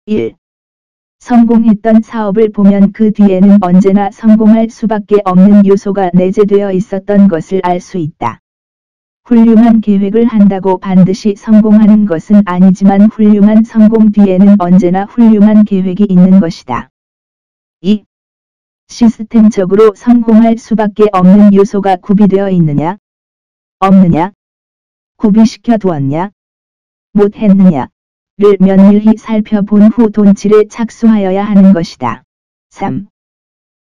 1. 성공했던 사업을 보면 그 뒤에는 언제나 성공할 수밖에 없는 요소가 내재되어 있었던 것을 알 수 있다. 훌륭한 계획을 한다고 반드시 성공하는 것은 아니지만 훌륭한 성공 뒤에는 언제나 훌륭한 계획이 있는 것이다. 2. 시스템적으로 성공할 수밖에 없는 요소가 구비되어 있느냐? 없느냐? 구비시켜 두었냐? 못했느냐? 를 면밀히 살펴본 후 돈칠에 착수하여야 하는 것이다. 3.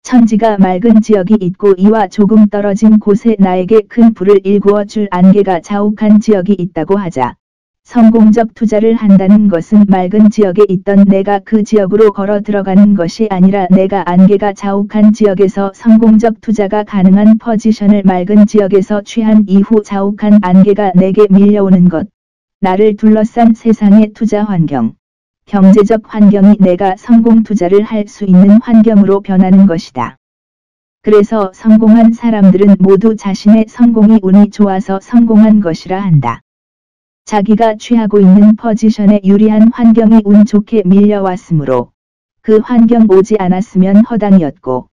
천지가 맑은 지역이 있고 이와 조금 떨어진 곳에 나에게 큰 불을 일구어 줄 안개가 자욱한 지역이 있다고 하자. 성공적 투자를 한다는 것은 맑은 지역에 있던 내가 그 지역으로 걸어 들어가는 것이 아니라 내가 안개가 자욱한 지역에서 성공적 투자가 가능한 포지션을 맑은 지역에서 취한 이후 자욱한 안개가 내게 밀려오는 것. 나를 둘러싼 세상의 투자 환경, 경제적 환경이 내가 성공 투자를 할 수 있는 환경으로 변하는 것이다. 그래서 성공한 사람들은 모두 자신의 성공이 운이 좋아서 성공한 것이라 한다. 자기가 취하고 있는 포지션에 유리한 환경이 운 좋게 밀려왔으므로 그 환경 오지 않았으면 허당이었고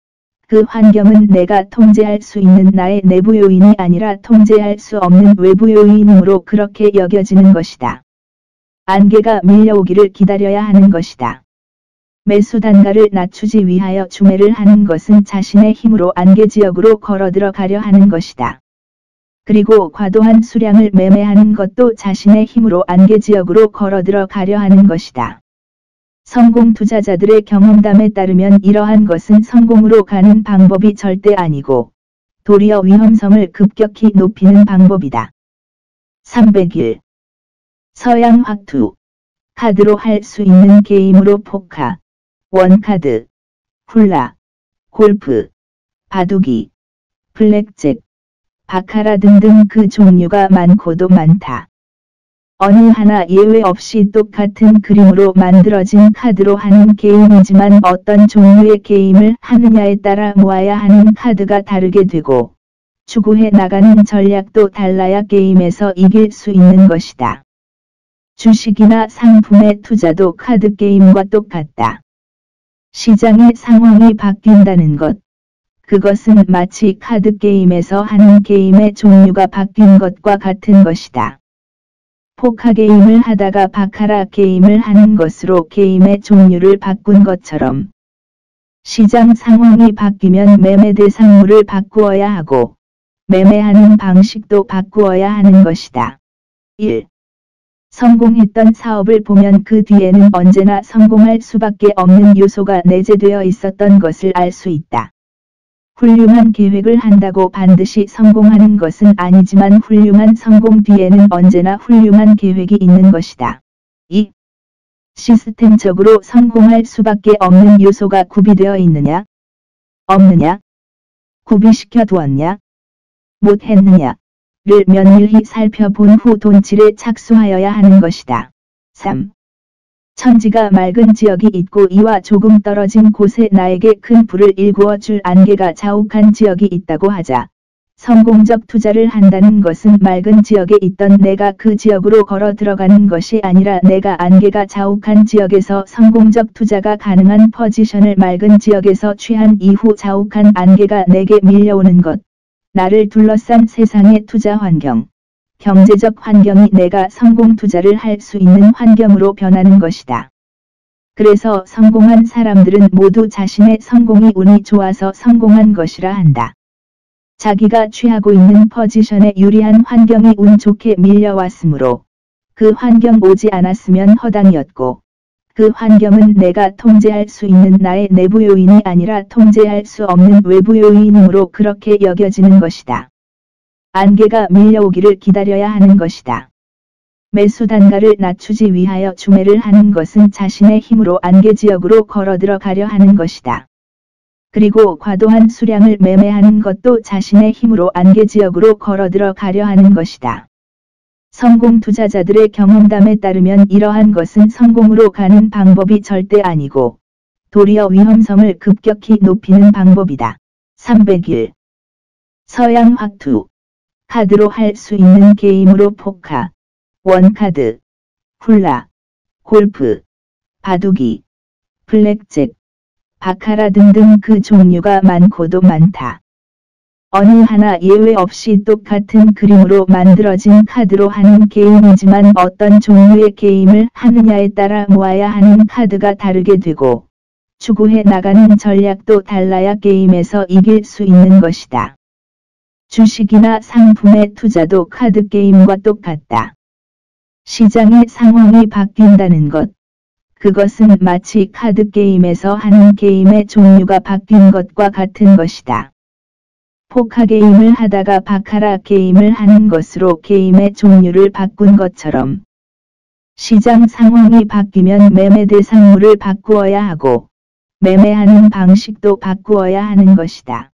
그 환경은 내가 통제할 수 있는 나의 내부 요인이 아니라 통제할 수 없는 외부 요인이므로 그렇게 여겨지는 것이다. 안개가 밀려오기를 기다려야 하는 것이다. 매수 단가를 낮추지 위하여 주매를 하는 것은 자신의 힘으로 안개 지역으로 걸어 들어가려 하는 것이다. 그리고 과도한 수량을 매매하는 것도 자신의 힘으로 안개 지역으로 걸어 들어가려 하는 것이다. 성공 투자자들의 경험담에 따르면 이러한 것은 성공으로 가는 방법이 절대 아니고 도리어 위험성을 급격히 높이는 방법이다. 301. 서양 확투. 카드로 할 수 있는 게임으로 포카, 원카드, 훌라, 골프, 바둑이, 블랙잭, 바카라 등등 그 종류가 많고도 많다. 어느 하나 예외 없이 똑같은 그림으로 만들어진 카드로 하는 게임이지만 어떤 종류의 게임을 하느냐에 따라 모아야 하는 카드가 다르게 되고 추구해 나가는 전략도 달라야 게임에서 이길 수 있는 것이다. 주식이나 상품의 투자도 카드 게임과 똑같다. 시장의 상황이 바뀐다는 것. 그것은 마치 카드 게임에서 하는 게임의 종류가 바뀐 것과 같은 것이다. 포카 게임을 하다가 바카라 게임을 하는 것으로 게임의 종류를 바꾼 것처럼 시장 상황이 바뀌면 매매 대상물을 바꾸어야 하고 매매하는 방식도 바꾸어야 하는 것이다. 1. 성공했던 사업을 보면 그 뒤에는 언제나 성공할 수밖에 없는 요소가 내재되어 있었던 것을 알 수 있다. 훌륭한 계획을 한다고 반드시 성공하는 것은 아니지만 훌륭한 성공 뒤에는 언제나 훌륭한 계획이 있는 것이다. 2. 시스템적으로 성공할 수밖에 없는 요소가 구비되어 있느냐? 없느냐? 구비시켜 두었냐? 못했느냐? 를 면밀히 살펴본 후 돈칠에 착수하여야 하는 것이다. 3. 천지가 맑은 지역이 있고 이와 조금 떨어진 곳에 나에게 큰 불을 일구어 줄 안개가 자욱한 지역이 있다고 하자. 성공적 투자를 한다는 것은 맑은 지역에 있던 내가 그 지역으로 걸어 들어가는 것이 아니라 내가 안개가 자욱한 지역에서 성공적 투자가 가능한 포지션을 맑은 지역에서 취한 이후 자욱한 안개가 내게 밀려오는 것. 나를 둘러싼 세상의 투자 환경, 경제적 환경이 내가 성공 투자를 할 수 있는 환경으로 변하는 것이다. 그래서 성공한 사람들은 모두 자신의 성공이 운이 좋아서 성공한 것이라 한다. 자기가 취하고 있는 포지션에 유리한 환경이 운 좋게 밀려왔으므로 그 환경 오지 않았으면 허당이었고 그 환경은 내가 통제할 수 있는 나의 내부 요인이 아니라 통제할 수 없는 외부 요인이므로 그렇게 여겨지는 것이다. 안개가 밀려오기를 기다려야 하는 것이다. 매수 단가를 낮추지 위하여 주매를 하는 것은 자신의 힘으로 안개 지역으로 걸어 들어가려 하는 것이다. 그리고 과도한 수량을 매매하는 것도 자신의 힘으로 안개 지역으로 걸어 들어가려 하는 것이다. 성공 투자자들의 경험담에 따르면 이러한 것은 성공으로 가는 방법이 절대 아니고 도리어 위험성을 급격히 높이는 방법이다. 301. 서양 확투. 카드로 할 수 있는 게임으로 포카, 원카드, 훌라, 골프, 바둑이, 블랙잭, 바카라 등등 그 종류가 많고도 많다. 어느 하나 예외 없이 똑같은 그림으로 만들어진 카드로 하는 게임이지만 어떤 종류의 게임을 하느냐에 따라 모아야 하는 카드가 다르게 되고 추구해 나가는 전략도 달라야 게임에서 이길 수 있는 것이다. 주식이나 상품의 투자도 카드 게임과 똑같다. 시장의 상황이 바뀐다는 것. 그것은 마치 카드 게임에서 하는 게임의 종류가 바뀐 것과 같은 것이다. 포커 게임을 하다가 바카라 게임을 하는 것으로 게임의 종류를 바꾼 것처럼 시장 상황이 바뀌면 매매 대상물을 바꾸어야 하고 매매하는 방식도 바꾸어야 하는 것이다.